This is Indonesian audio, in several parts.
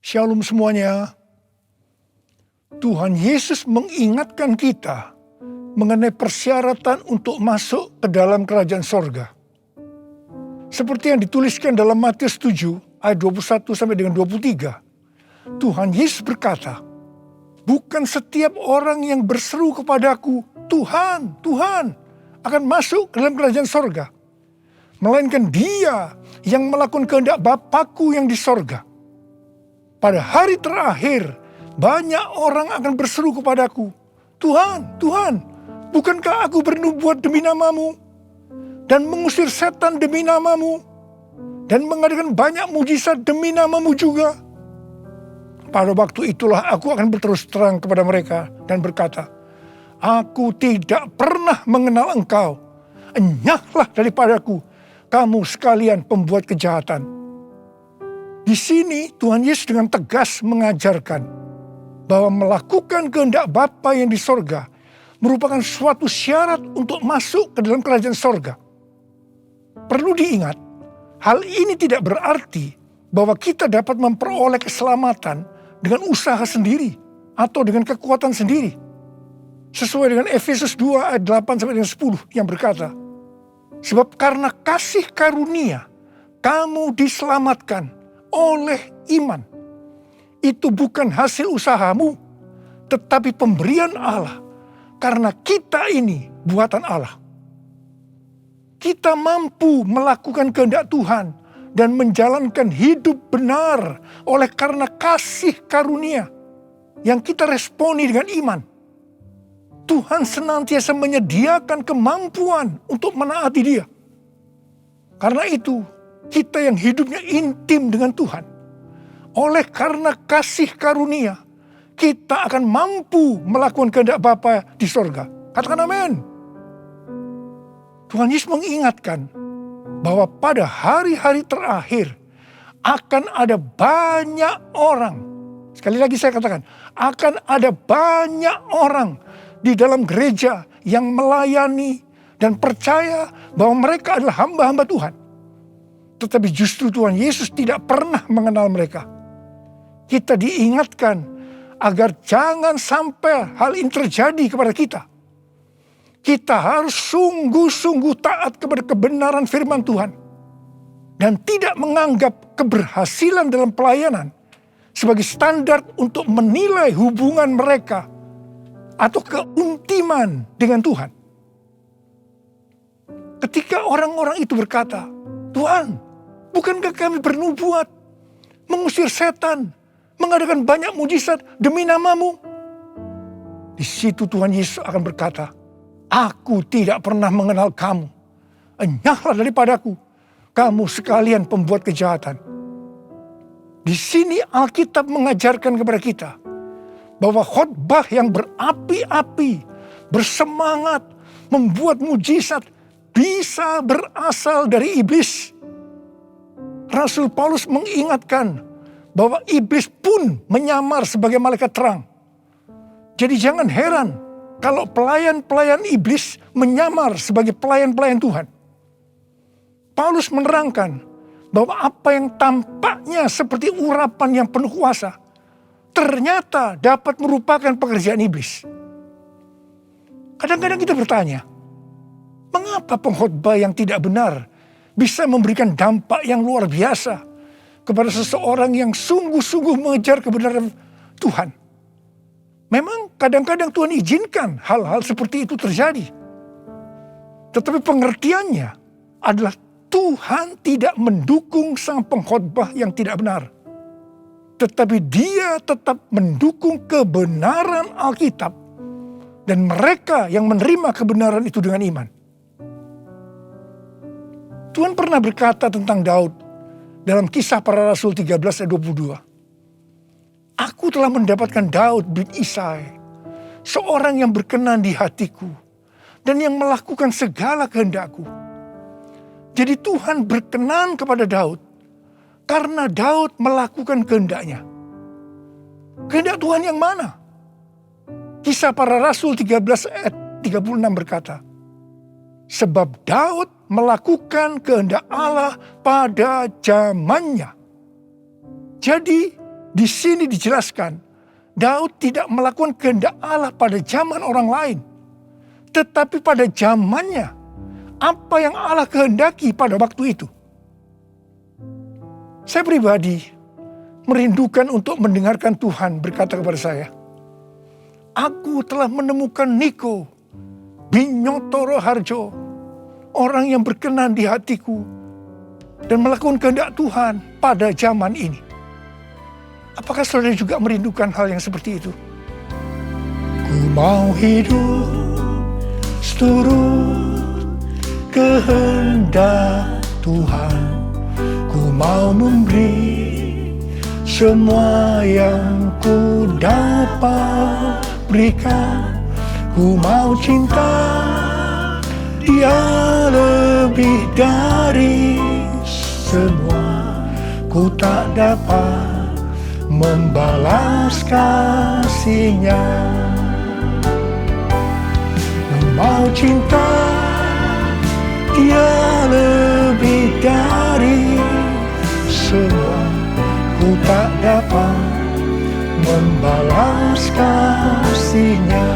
Shalom semuanya. Tuhan Yesus mengingatkan kita mengenai persyaratan untuk masuk ke dalam kerajaan sorga. Seperti yang dituliskan dalam Matius 7 ayat 21 sampai dengan 23. Tuhan Yesus berkata, bukan setiap orang yang berseru kepadaku, Tuhan, Tuhan, akan masuk ke dalam kerajaan sorga. Melainkan dia yang melakukan kehendak Bapa-Ku yang di sorga. Pada hari terakhir, banyak orang akan berseru kepadaku, Tuhan, Tuhan, bukankah aku bernubuat demi namamu? Dan mengusir setan demi namamu? Dan mengadakan banyak mujizat demi namamu juga? Pada waktu itulah aku akan berterus terang kepada mereka dan berkata, aku tidak pernah mengenal engkau. Enyahlah daripadaku, kamu sekalian pembuat kejahatan. Di sini Tuhan Yesus dengan tegas mengajarkan bahwa melakukan kehendak Bapa yang di sorga merupakan suatu syarat untuk masuk ke dalam kerajaan sorga. Perlu diingat, hal ini tidak berarti bahwa kita dapat memperoleh keselamatan dengan usaha sendiri atau dengan kekuatan sendiri. Sesuai dengan Efesus 2 ayat 8 sampai dengan 10 yang berkata, sebab karena kasih karunia kamu diselamatkan oleh iman. Itu bukan hasil usahamu, tetapi pemberian Allah. Karena kita ini buatan Allah. Kita mampu melakukan kehendak Tuhan dan menjalankan hidup benar oleh karena kasih karunia yang kita responi dengan iman. Tuhan senantiasa menyediakan kemampuan untuk menaati Dia. Karena itu, kita yang hidupnya intim dengan Tuhan, oleh karena kasih karunia, kita akan mampu melakukan kehendak Bapa di sorga. Katakan amin. Tuhan Yesus mengingatkan bahwa pada hari-hari terakhir akan ada banyak orang. Sekali lagi saya katakan, akan ada banyak orang di dalam gereja yang melayani dan percaya bahwa mereka adalah hamba-hamba Tuhan. Tetapi justru Tuhan Yesus tidak pernah mengenal mereka. Kita diingatkan agar jangan sampai hal ini terjadi kepada kita. Kita harus sungguh-sungguh taat kepada kebenaran firman Tuhan. Dan tidak menganggap keberhasilan dalam pelayanan sebagai standar untuk menilai hubungan mereka atau keuntiman dengan Tuhan. Ketika orang-orang itu berkata, Tuhan, bukankah kami bernubuat, mengusir setan, mengadakan banyak mujizat demi namamu? Di situ Tuhan Yesus akan berkata, aku tidak pernah mengenal kamu. Enyahlah daripadaku, kamu sekalian pembuat kejahatan. Di sini Alkitab mengajarkan kepada kita bahwa khotbah yang berapi-api, bersemangat, membuat mujizat bisa berasal dari iblis. Rasul Paulus mengingatkan bahwa iblis pun menyamar sebagai malaikat terang. Jadi jangan heran kalau pelayan-pelayan iblis menyamar sebagai pelayan-pelayan Tuhan. Paulus menerangkan bahwa apa yang tampaknya seperti urapan yang penuh kuasa ternyata dapat merupakan pekerjaan iblis. Kadang-kadang kita bertanya, mengapa pengkhotbah yang tidak benar bisa memberikan dampak yang luar biasa kepada seseorang yang sungguh-sungguh mengejar kebenaran Tuhan? Memang kadang-kadang Tuhan izinkan hal-hal seperti itu terjadi. Tetapi pengertiannya adalah Tuhan tidak mendukung sang pengkhotbah yang tidak benar. Tetapi Dia tetap mendukung kebenaran Alkitab dan mereka yang menerima kebenaran itu dengan iman. Tuhan pernah berkata tentang Daud dalam Kisah Para Rasul 13 ayat 22. Aku telah mendapatkan Daud bin Isai, seorang yang berkenan di hatiku dan yang melakukan segala kehendakku. Jadi Tuhan berkenan kepada Daud karena Daud melakukan kehendaknya. Kehendak Tuhan yang mana? Kisah Para Rasul 13 ayat 36 berkata, sebab Daud melakukan kehendak Allah pada zamannya. Jadi Di sini dijelaskan, Daud tidak melakukan kehendak Allah pada zaman orang lain. Tetapi pada zamannya, apa yang Allah kehendaki pada waktu itu. Saya pribadi merindukan untuk mendengarkan Tuhan berkata kepada saya, aku telah menemukan Niko Binyotoro Harjo, orang yang berkenan di hatiku dan melakukan kehendak Tuhan pada zaman ini. Apakah saudara juga merindukan hal yang seperti itu? Ku mau hidup seturut kehendak Tuhan. Ku mau memberi semua yang ku dapat berikan. Ku mau cinta Dia lebih dari semua. Ku tak dapat membalas kasih-Nya. Ku mau cinta Dia lebih dari semua. Ku tak dapat membalas kasih-Nya.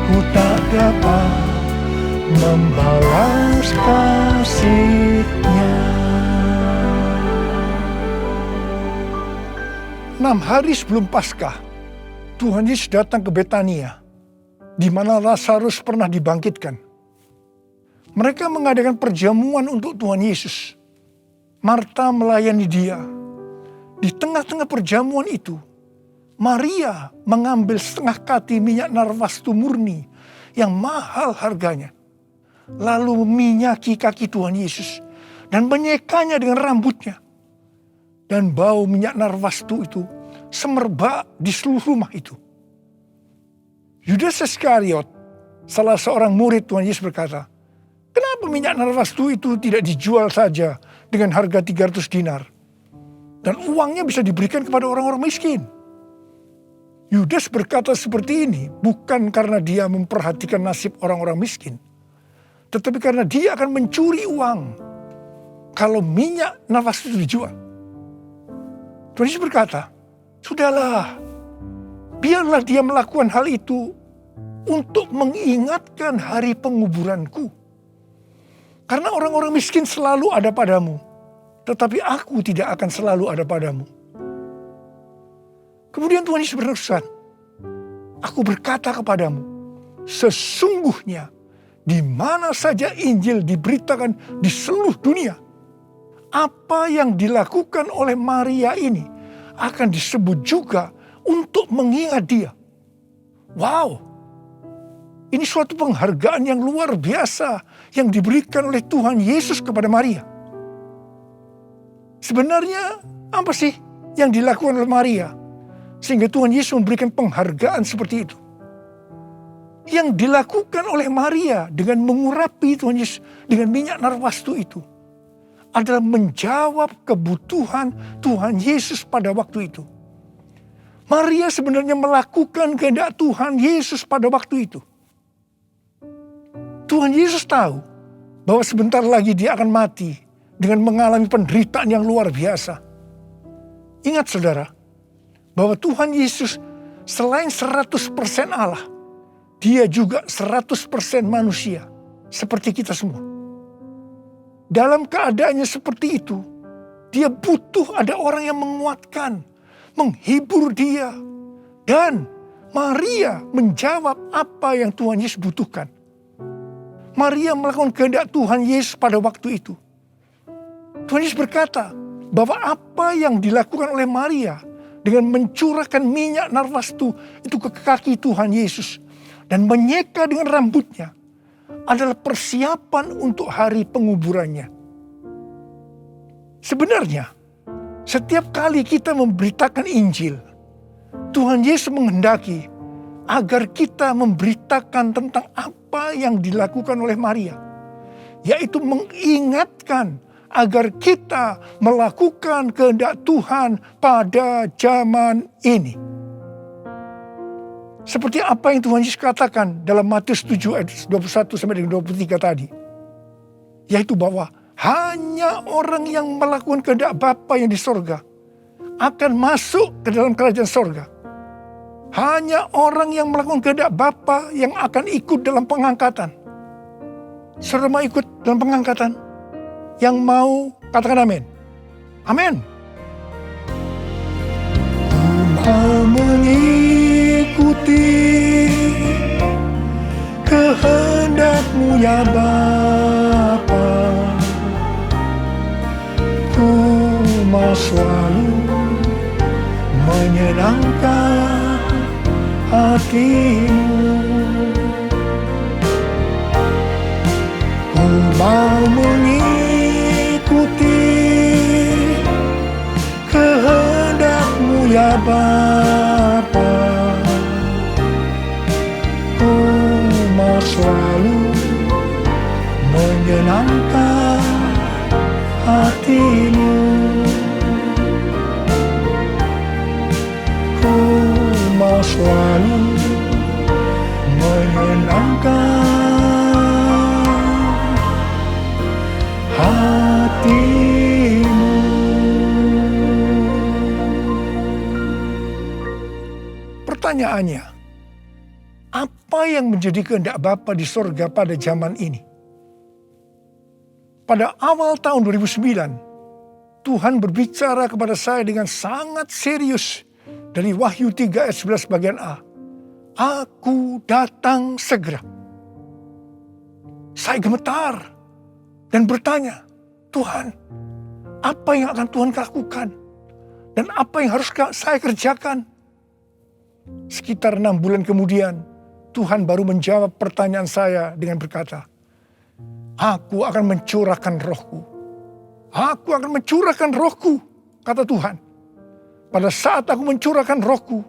Ku tak dapat membalas kasih-Nya. 6 hari sebelum Paskah, Tuhan Yesus datang ke Betania, di mana Lazarus pernah dibangkitkan. Mereka mengadakan perjamuan untuk Tuhan Yesus. Marta melayani Dia. Di tengah-tengah perjamuan itu, Maria mengambil setengah kati minyak narwastu murni yang mahal harganya, lalu meminyaki kaki Tuhan Yesus dan menyekanya dengan rambutnya. Dan bau minyak narwastu itu semerbak di seluruh rumah itu. Yudas Iskariot, salah seorang murid Tuhan Yesus berkata, kenapa minyak narwastu itu tidak dijual saja dengan harga 300 dinar? Dan uangnya bisa diberikan kepada orang-orang miskin. Yudas berkata seperti ini bukan karena dia memperhatikan nasib orang-orang miskin, tetapi karena dia akan mencuri uang kalau minyak narwastu itu dijual. Tuhan Yesus berkata, sudahlah, biarlah dia melakukan hal itu untuk mengingatkan hari penguburanku. Karena orang-orang miskin selalu ada padamu, tetapi aku tidak akan selalu ada padamu. Kemudian Tuhan Yesus berfirman, aku berkata kepadamu, sesungguhnya di mana saja Injil diberitakan di seluruh dunia, apa yang dilakukan oleh Maria ini akan disebut juga untuk mengingat dia. Wow, ini suatu penghargaan yang luar biasa yang diberikan oleh Tuhan Yesus kepada Maria. Sebenarnya apa sih yang dilakukan oleh Maria sehingga Tuhan Yesus memberikan penghargaan seperti itu? Yang dilakukan oleh Maria dengan mengurapi Tuhan Yesus dengan minyak narwastu itu adalah menjawab kebutuhan Tuhan Yesus pada waktu itu. Maria sebenarnya melakukan kehendak Tuhan Yesus pada waktu itu. Tuhan Yesus tahu bahwa sebentar lagi dia akan mati dengan mengalami penderitaan yang luar biasa. Ingat saudara, bahwa Tuhan Yesus selain 100% Allah, dia juga 100% manusia seperti kita semua. Dalam keadaannya seperti itu, dia butuh ada orang yang menguatkan, menghibur dia. Dan Maria menjawab apa yang Tuhan Yesus butuhkan. Maria melakukan kehendak Tuhan Yesus pada waktu itu. Tuhan Yesus berkata bahwa apa yang dilakukan oleh Maria dengan mencurahkan minyak narwastu itu ke kaki Tuhan Yesus dan menyeka dengan rambutnya adalah persiapan untuk hari penguburannya. Sebenarnya, setiap kali kita memberitakan Injil, Tuhan Yesus menghendaki agar kita memberitakan tentang apa yang dilakukan oleh Maria, yaitu mengingatkan agar kita melakukan kehendak Tuhan pada zaman ini. Seperti apa yang Tuhan Yesus katakan dalam Matius 7 ayat 21 sampai dengan 23 tadi. Yaitu bahwa Hanya orang yang melakukan kehendak Bapa yang di sorga akan masuk ke dalam kerajaan sorga. Hanya orang yang melakukan kehendak Bapa yang akan ikut dalam pengangkatan. Saudara mau ikut dalam pengangkatan? Yang mau katakan amin. Amin. Ku mau mengikuti kehendak-Mu ya Bapa. Ku mau selalu menyenangkan hati-Mu. Ku mau mengikuti kehendak-Mu ya Bapa. Ku mau selalu menyenangkan hati-Mu. Ku mau selalu menyenangkan hati-Mu. Pertanyaannya, apa yang menjadi kehendak Bapa di sorga pada zaman ini? Pada awal tahun 2009, Tuhan berbicara kepada saya dengan sangat serius dari Wahyu 3 ayat 11 bagian A. Aku datang segera. Saya gemetar dan bertanya, Tuhan, apa yang akan Tuhan lakukan? Dan apa yang harus saya kerjakan? Sekitar 6 bulan kemudian, Tuhan baru menjawab pertanyaan saya dengan berkata, Aku akan mencurahkan rohku. Aku akan mencurahkan rohku, kata Tuhan. Pada saat aku mencurahkan rohku,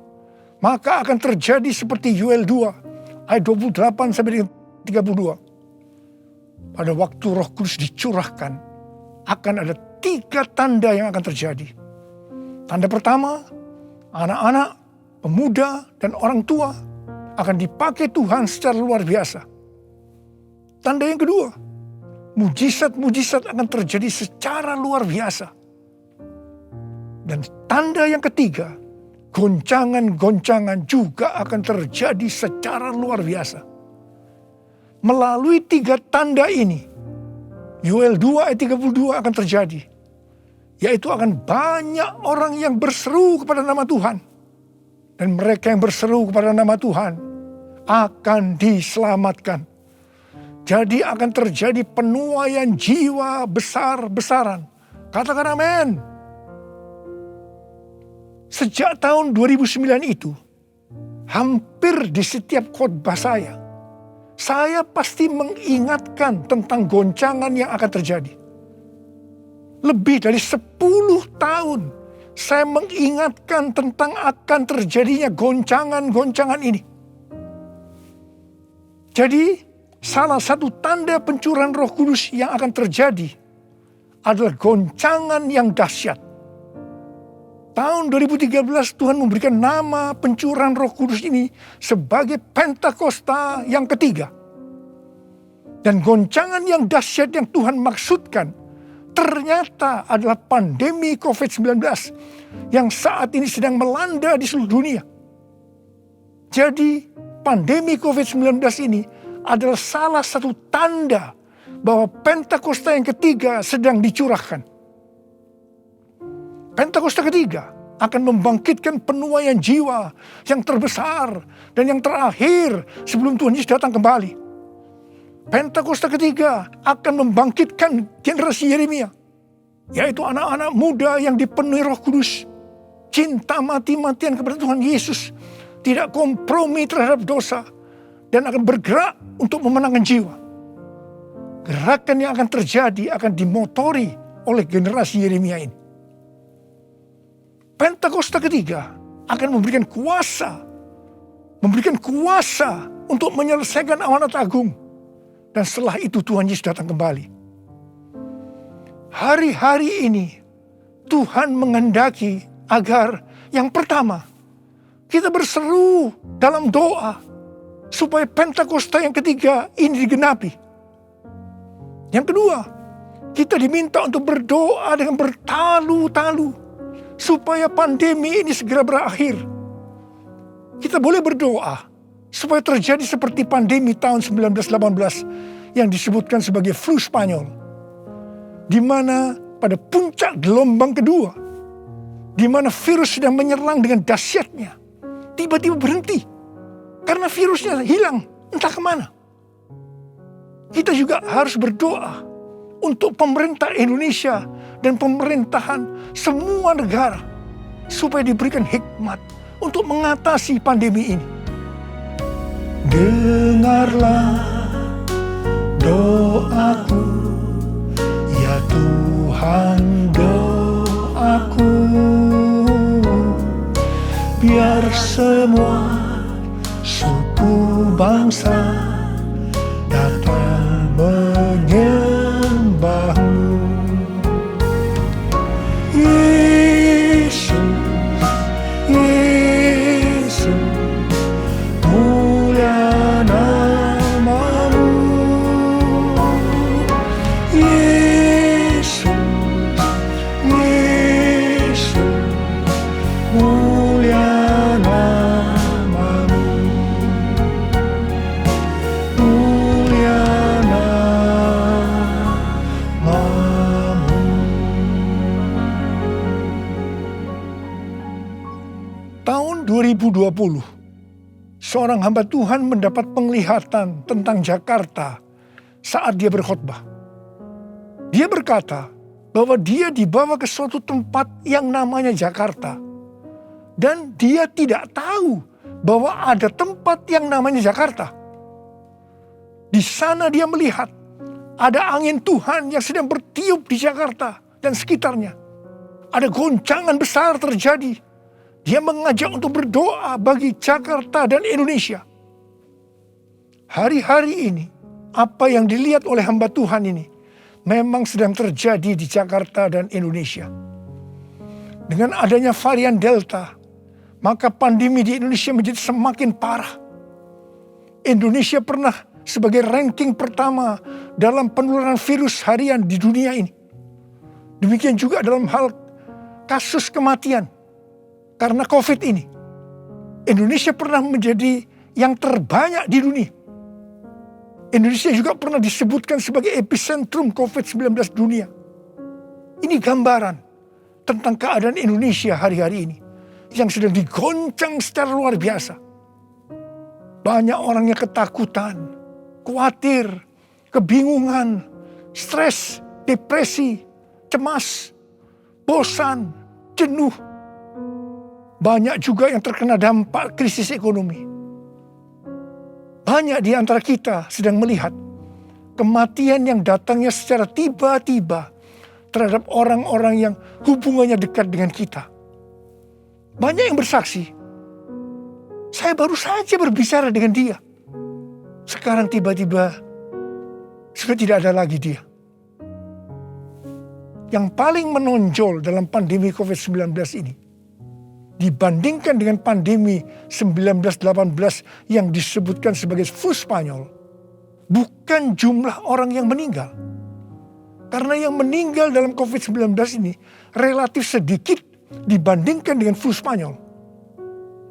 maka akan terjadi seperti Yoel 2, ayat 28 sampai 32. Pada waktu Roh Kudus dicurahkan, akan ada 3 tanda yang akan terjadi. Tanda pertama, anak-anak, pemuda, dan orang tua akan dipakai Tuhan secara luar biasa. Tanda yang kedua, mujizat-mujizat akan terjadi secara luar biasa. Dan tanda yang ketiga, goncangan-goncangan juga akan terjadi secara luar biasa. Melalui 3 tanda ini, Yoel 2 ayat 32 akan terjadi. Yaitu akan banyak orang yang berseru kepada nama Tuhan. Dan mereka yang berseru kepada nama Tuhan akan diselamatkan. Jadi akan terjadi penuaian jiwa besar-besaran. Katakan amin. Sejak tahun 2009 itu, hampir di setiap khotbah saya pasti mengingatkan tentang goncangan yang akan terjadi. Lebih dari 10 tahun saya mengingatkan tentang akan terjadinya goncangan-goncangan ini. Jadi, salah satu tanda pencurahan Roh Kudus yang akan terjadi adalah goncangan yang dahsyat. Tahun 2013 Tuhan memberikan nama pencurahan Roh Kudus ini sebagai Pentakosta yang ketiga. Dan goncangan yang dahsyat yang Tuhan maksudkan ternyata adalah pandemi COVID-19 yang saat ini sedang melanda di seluruh dunia. Jadi pandemi COVID-19 ini adalah salah satu tanda bahwa Pentakosta yang ketiga sedang dicurahkan. Pentakosta ketiga akan membangkitkan penuaian jiwa yang terbesar dan yang terakhir sebelum Tuhan Yesus datang kembali. Pentakosta ketiga akan membangkitkan generasi Yeremia, yaitu anak-anak muda yang dipenuhi Roh Kudus, cinta mati-matian kepada Tuhan Yesus, tidak kompromi terhadap dosa, dan akan bergerak untuk memenangkan jiwa. Gerakan yang akan terjadi akan dimotori oleh generasi Yeremia ini. Pentakosta ketiga akan memberikan kuasa untuk menyelesaikan amanat agung. Dan setelah itu Tuhan Yesus datang kembali. Hari-hari ini Tuhan menghendaki agar yang pertama, kita berseru dalam doa supaya Pentakosta yang ketiga ini digenapi. Yang kedua, Kita diminta untuk berdoa dengan bertalu-talu supaya pandemi ini segera berakhir. Kita boleh berdoa supaya terjadi seperti pandemi tahun 1918 yang disebutkan sebagai flu Spanyol, di mana pada puncak gelombang kedua, di mana virus sedang menyerang dengan dahsyatnya, tiba-tiba berhenti karena virusnya hilang entah kemana. Kita juga harus berdoa untuk pemerintah Indonesia dan pemerintahan semua negara supaya diberikan hikmat untuk mengatasi pandemi ini. Dengarlah doaku, ya Tuhan, doaku, biar semua suku bangsa datang menyembahmu. Yesus, Yesus, mulia namamu. Yesus, Yesus, mulia namamu. Mulia namamu. Tahun 2020, seorang hamba Tuhan mendapat penglihatan tentang Jakarta saat dia berkhotbah. Dia berkata bahwa dia dibawa ke suatu tempat yang namanya Jakarta. Dan dia tidak tahu bahwa ada tempat yang namanya Jakarta. Di sana dia melihat ada angin Tuhan yang sedang bertiup di Jakarta dan sekitarnya. Ada goncangan besar terjadi. Dia mengajak untuk berdoa bagi Jakarta dan Indonesia. Hari-hari ini, apa yang dilihat oleh hamba Tuhan ini memang sedang terjadi di Jakarta dan Indonesia. Dengan adanya varian Delta, maka pandemi di Indonesia menjadi semakin parah. Indonesia pernah sebagai ranking pertama dalam penularan virus harian di dunia ini. Demikian juga dalam hal kasus kematian karena COVID ini. Indonesia pernah menjadi yang terbanyak di dunia. Indonesia juga pernah disebutkan sebagai epicentrum COVID-19 dunia. Ini gambaran tentang keadaan Indonesia hari-hari ini yang sedang digoncang secara luar biasa. Banyak orang yang ketakutan, khawatir, kebingungan, stres, depresi, cemas, bosan, jenuh. Banyak juga yang terkena dampak krisis ekonomi. Banyak di antara kita sedang melihat kematian yang datangnya secara tiba-tiba terhadap orang-orang yang hubungannya dekat dengan kita. Banyak yang bersaksi, saya baru saja berbicara dengan dia. Sekarang tiba-tiba sudah tidak ada lagi dia. Yang paling menonjol dalam pandemi COVID-19 ini, dibandingkan dengan pandemi 1918 yang disebutkan sebagai flu Spanyol, bukan jumlah orang yang meninggal. Karena yang meninggal dalam COVID-19 ini relatif sedikit dibandingkan dengan flu Spanyol.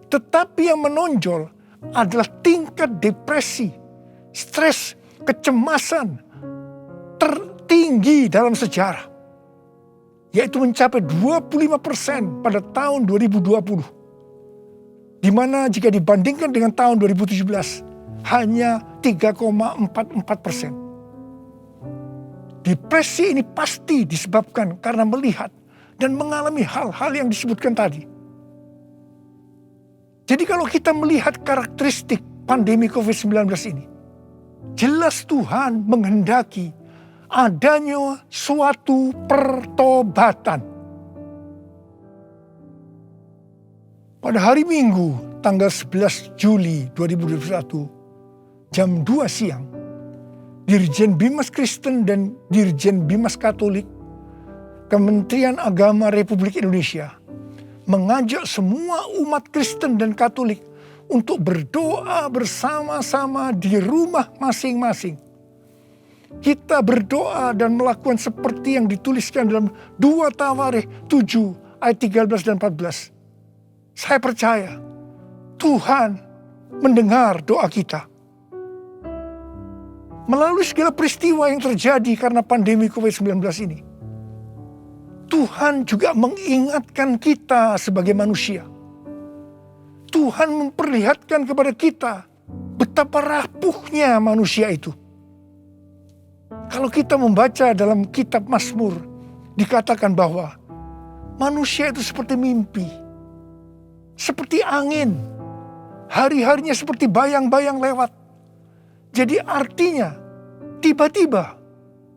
Tetapi yang menonjol adalah tingkat depresi, stres, kecemasan tertinggi dalam sejarah. Yaitu mencapai 25% pada tahun 2020. Di mana jika dibandingkan dengan tahun 2017 hanya 3,44%. Depresi ini pasti disebabkan karena melihat dan mengalami hal-hal yang disebutkan tadi. Jadi kalau kita melihat karakteristik pandemi COVID-19 ini, jelas Tuhan menghendaki adanya suatu pertobatan. Pada hari Minggu tanggal 11 Juli 2021 jam 2 siang, Dirjen Bimas Kristen dan Dirjen Bimas Katolik Kementerian Agama Republik Indonesia mengajak semua umat Kristen dan Katolik untuk berdoa bersama-sama di rumah masing-masing. kita berdoa dan melakukan seperti yang dituliskan dalam 2 Tawarikh 7 ayat 13 dan 14. Saya percaya Tuhan mendengar doa kita. Melalui segala peristiwa yang terjadi karena pandemi COVID-19 ini, Tuhan juga mengingatkan kita sebagai manusia. Tuhan memperlihatkan kepada kita betapa rapuhnya manusia itu. Kalau kita membaca dalam kitab Mazmur, dikatakan bahwa manusia itu seperti mimpi, seperti angin, hari-harinya seperti bayang-bayang lewat. Jadi artinya tiba-tiba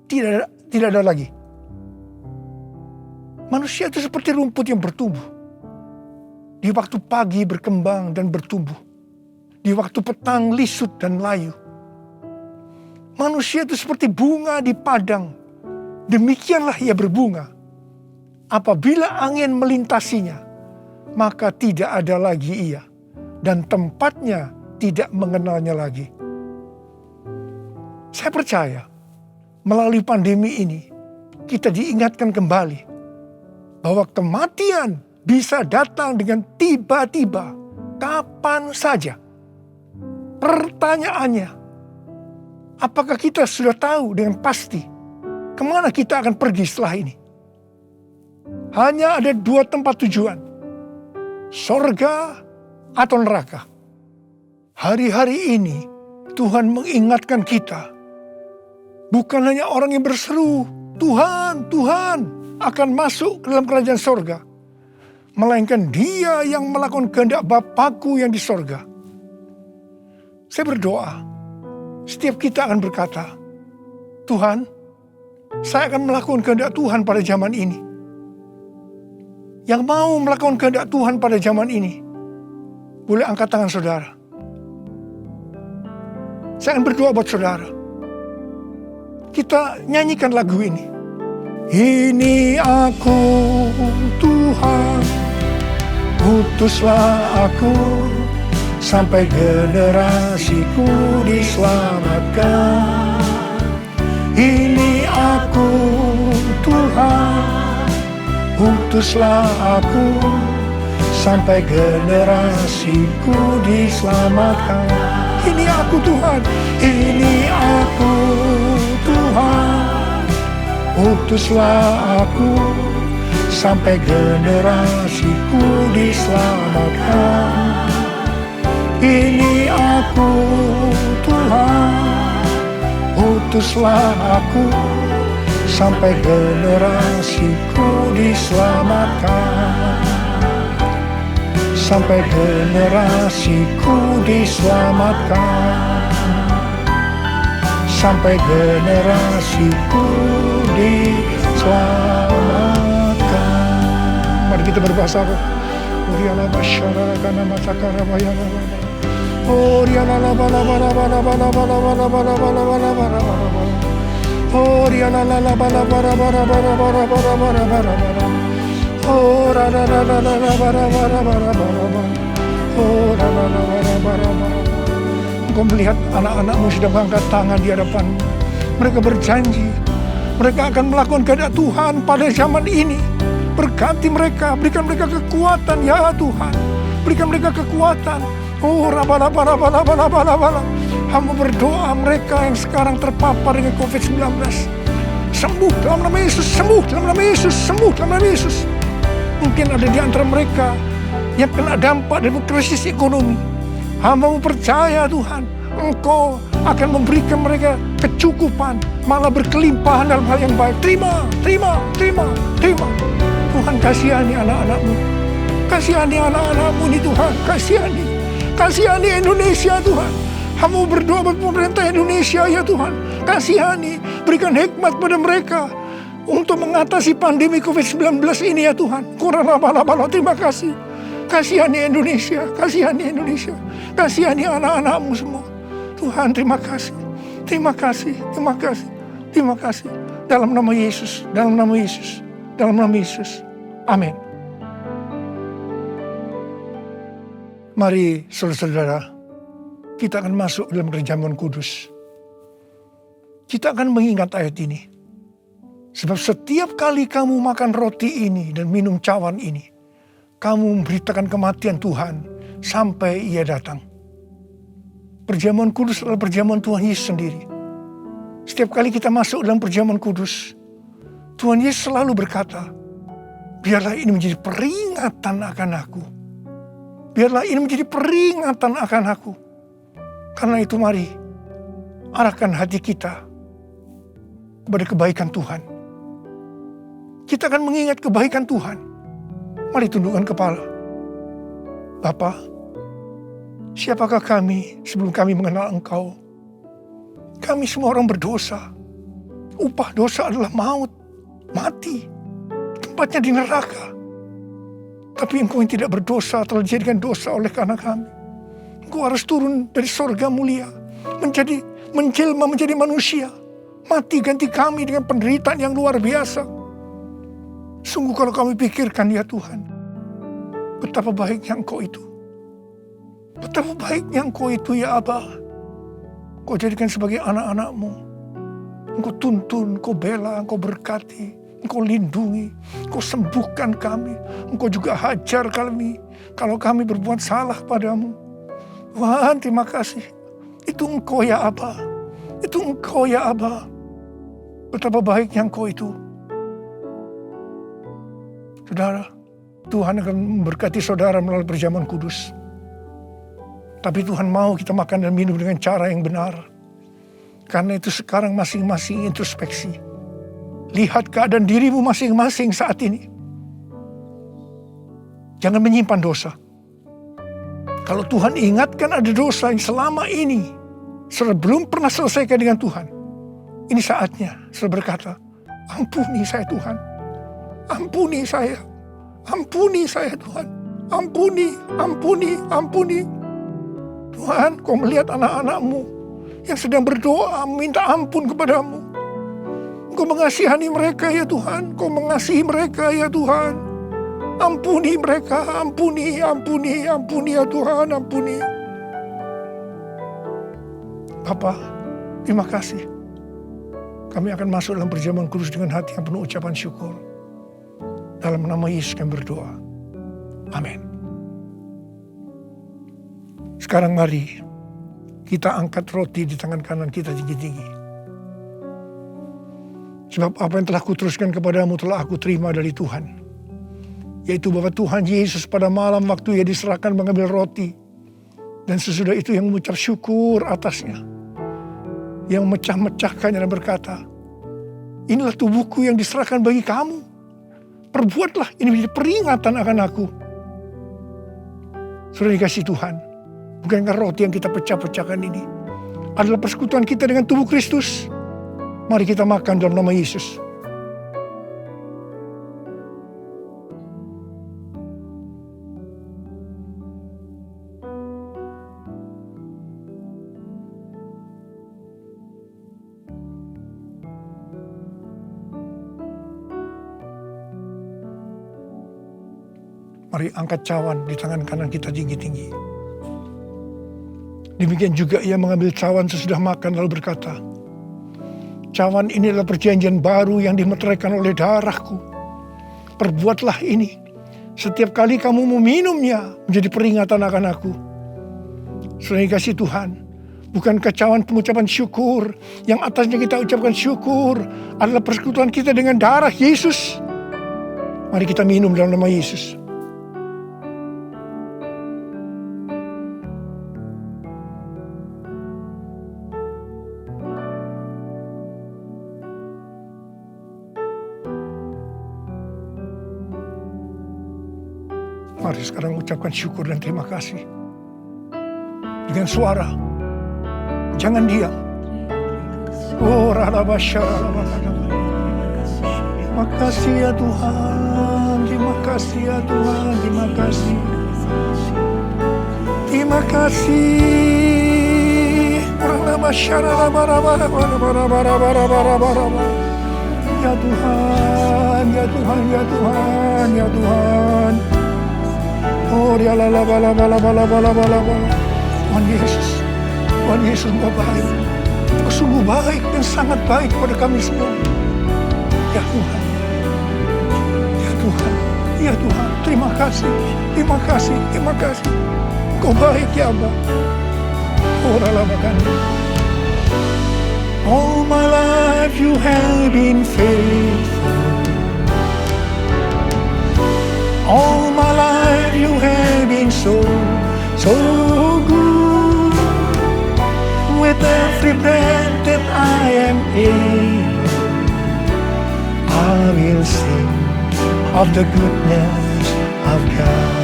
tidak ada lagi. Manusia itu seperti rumput yang bertumbuh. Di waktu pagi berkembang dan bertumbuh. Di waktu petang lisut dan layu. Manusia itu seperti bunga di padang. Demikianlah ia berbunga. Apabila angin melintasinya, maka tidak ada lagi ia. Dan tempatnya tidak mengenalnya lagi. Saya percaya melalui pandemi ini kita diingatkan kembali bahwa kematian bisa datang dengan tiba-tiba, kapan saja. Pertanyaannya, apakah kita sudah tahu dengan pasti kemana kita akan pergi setelah ini? Hanya ada 2 tempat tujuan, sorga atau neraka. Hari-hari ini Tuhan mengingatkan kita, bukan hanya orang yang berseru, Tuhan, Tuhan, akan masuk ke dalam kerajaan sorga, melainkan dia yang melakukan kehendak Bapakku yang di sorga. Saya berdoa, setiap kita akan berkata, Tuhan, saya akan melakukan kehendak Tuhan pada zaman ini. Yang mau melakukan kehendak Tuhan pada zaman ini, boleh angkat tangan saudara. Saya akan berdoa buat saudara. Kita nyanyikan lagu ini. Ini aku Tuhan, utuslah aku, sampai generasiku diselamatkan. Ini aku Tuhan, utuslah aku, sampai generasiku diselamatkan. Ini aku Tuhan, ini aku Tuhan, utuslah aku, sampai generasiku diselamatkan. Ini aku Tuhan, utuslah aku, sampai generasiku diselamatkan. Sampai generasiku diselamatkan. Sampai generasiku diselamatkan. Mari kita berbahasa roh. Uriala basyara kana masakara bayana. Uriala bala bala bala bala bala bala bala bala bala bala bala. Uriala bala bala bala bala bala bala bala bala bala. Ora la la la la la bara bara bara bara. Ora la la bara bara bara. Engkau melihat anak-anakmu sedang mengangkat tangan di hadapanmu. Mereka berjanji, mereka akan melakukan kehendak Tuhan pada zaman ini. Berkati mereka, berikan mereka kekuatan ya Tuhan. Berikan mereka kekuatan. Oh, rabala. Hamba berdoa mereka yang sekarang terpapar dengan COVID-19. Sembuh dalam nama Yesus, sembuh dalam nama Yesus, sembuh dalam nama Yesus. Mungkin ada di antara mereka yang kena dampak dari krisis ekonomi. Hamba percaya Tuhan, Engkau akan memberikan mereka kecukupan, malah berkelimpahan dalam hal yang baik. Terima. Tuhan kasihani anak-anak-Mu. Kasihani anak-anak-Mu ini Tuhan, kasihani Indonesia Tuhan. Hamba berdoa buat pemerintah Indonesia ya Tuhan. Kasihani, berikan hikmat pada mereka untuk mengatasi pandemi COVID-19 ini ya Tuhan. Terima kasih. Kasihani Indonesia, kasihani anak-anak-Mu semua. Tuhan terima kasih. Dalam nama Yesus. Amin. Mari saudara-saudara, kita akan masuk dalam perjamuan kudus. kita akan mengingat ayat ini. Sebab setiap kali kamu makan roti ini dan minum cawan ini, kamu memberitakan kematian Tuhan sampai Ia datang. Perjamuan kudus adalah perjamuan Tuhan Yesus sendiri. Setiap kali kita masuk dalam perjamuan kudus, Tuhan Yesus selalu berkata, biarlah ini menjadi peringatan akan aku. Biarlah ini menjadi peringatan akan aku. Karena itu mari, arahkan hati kita kepada kebaikan Tuhan. Kita akan mengingat kebaikan Tuhan. Mari tundukkan kepala. Bapa, siapakah kami sebelum kami mengenal Engkau? Kami semua orang berdosa. Upah dosa adalah maut, mati. Tempatnya di neraka. Tapi Engkau yang tidak berdosa telah dijadikan dosa oleh karena kami. Engkau harus turun dari sorga mulia, menjelma menjadi manusia. Mati ganti kami dengan penderitaan yang luar biasa. Sungguh kalau kami pikirkan ya Tuhan, betapa baiknya Engkau itu. Betapa baiknya Engkau itu ya Aba. Engkau jadikan sebagai anak-anak-Mu. Engkau tuntun, Engkau bela, Engkau berkati, Engkau lindungi, Engkau sembuhkan kami. Engkau juga hajar kami kalau kami berbuat salah padamu. Tuhan, terima kasih. Itu Engkau ya Aba. Itu Engkau ya Aba. Betapa baiknya Engkau itu. Saudara, Tuhan akan memberkati saudara melalui perjamuan kudus. Tapi Tuhan mau kita makan dan minum dengan cara yang benar. Karena itu sekarang masing-masing introspeksi. Lihat keadaan dirimu masing-masing saat ini. Jangan menyimpan dosa. Kalau Tuhan ingatkan ada dosa yang selama ini belum pernah selesaikan dengan Tuhan, ini saatnya saudara berkata, ampuni saya Tuhan. Ampuni saya Tuhan. Ampuni. Tuhan, Kau melihat anak-anak-Mu yang sedang berdoa minta ampun kepadamu. Kau mengasihani mereka ya Tuhan. Kau mengasihi mereka ya Tuhan. Ampuni mereka, ampuni ya Tuhan, ampuni. Bapa, terima kasih. Kami akan masuk dalam perjamuan kudus dengan hati yang penuh ucapan syukur. Dalam nama Yesus kami berdoa. Amin. Sekarang mari kita angkat roti di tangan kanan kita tinggi-tinggi. Sebab apa yang telah kuteruskan kepadamu telah aku terima dari Tuhan. Yaitu bahwa Tuhan Yesus pada malam waktu Ia diserahkan mengambil roti. Dan sesudah itu yang mengucap syukur atasnya. Yang memecah-mecahkannya dan berkata, inilah tubuhku yang diserahkan bagi kamu. Perbuatlah ini menjadi peringatan akan aku. Sudah dikasih Tuhan. Bukankah roti yang kita pecah-pecahkan ini adalah persekutuan kita dengan tubuh Kristus? Mari kita makan dalam nama Yesus. Mari angkat cawan di tangan kanan kita tinggi-tinggi. Demikian juga Ia mengambil cawan sesudah makan lalu berkata, cawan ini adalah perjanjian baru yang dimeteraikan oleh darahku. Perbuatlah ini setiap kali kamu meminumnya menjadi peringatan akan aku. Selain kasih Tuhan, bukankah cawan pengucapan syukur yang atasnya kita ucapkan syukur adalah persekutuan kita dengan darah Yesus? Mari kita minum dalam nama Yesus. Mari sekarang ucapkan syukur dan terima kasih. Dengan suara. Jangan diam. Oh, terima kasih ya Tuhan. Terima kasih ya Tuhan. Terima kasih. Terima kasih. Ya Tuhan, ya Tuhan, ya Tuhan, ya Tuhan. Oh, dia bala. Tuhan Yesus Engkau baik. Engkau sungguh baik dan sangat baik kepada kami semua. Ya Tuhan, ya Tuhan, ya Tuhan, terima kasih, terima kasih, terima kasih. Kau baik ya Aba. All my life you have been faithful. All my life you have been so good. With every breath that I am able, I will sing of the goodness of God.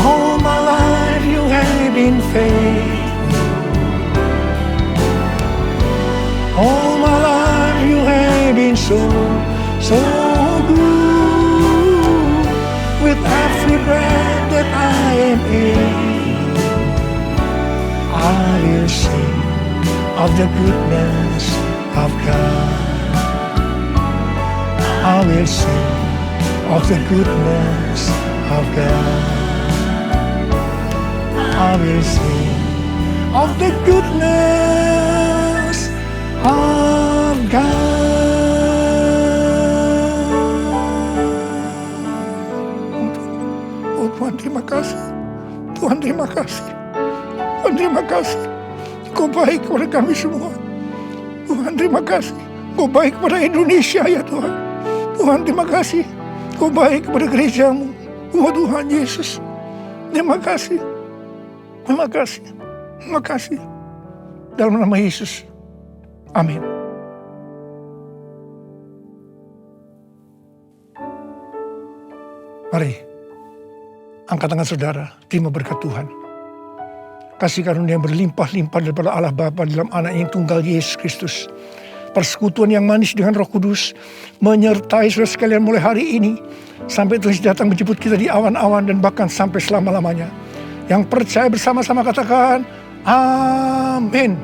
All my life you have been faithful. All my life you have been so good. With every breath that I am able, I will sing of the goodness of God. I will sing of the goodness of God. I will sing of the goodness of God. Oh Tuhan, terima kasih. Tuhan, terima kasih. Tuhan, terima kasih. Kau baik kepada kami semua. Tuhan, terima kasih. Kau baik kepada Indonesia ya Tuhan. Tuhan, terima kasih. Kau baik kepada gerejamu. Oh Tuhan Yesus, terima kasih. Terima kasih. Terima kasih. Dalam nama Yesus. Amin. Mari, angkat tangan saudara, terima berkat Tuhan. Kasih karunia yang berlimpah-limpah daripada Allah Bapa dalam anak yang tunggal Yesus Kristus. Persekutuan yang manis dengan Roh Kudus menyertai saudara sekalian mulai hari ini sampai Tuhan datang menjemput kita di awan-awan dan bahkan sampai selama-lamanya. Yang percaya bersama-sama katakan, amin.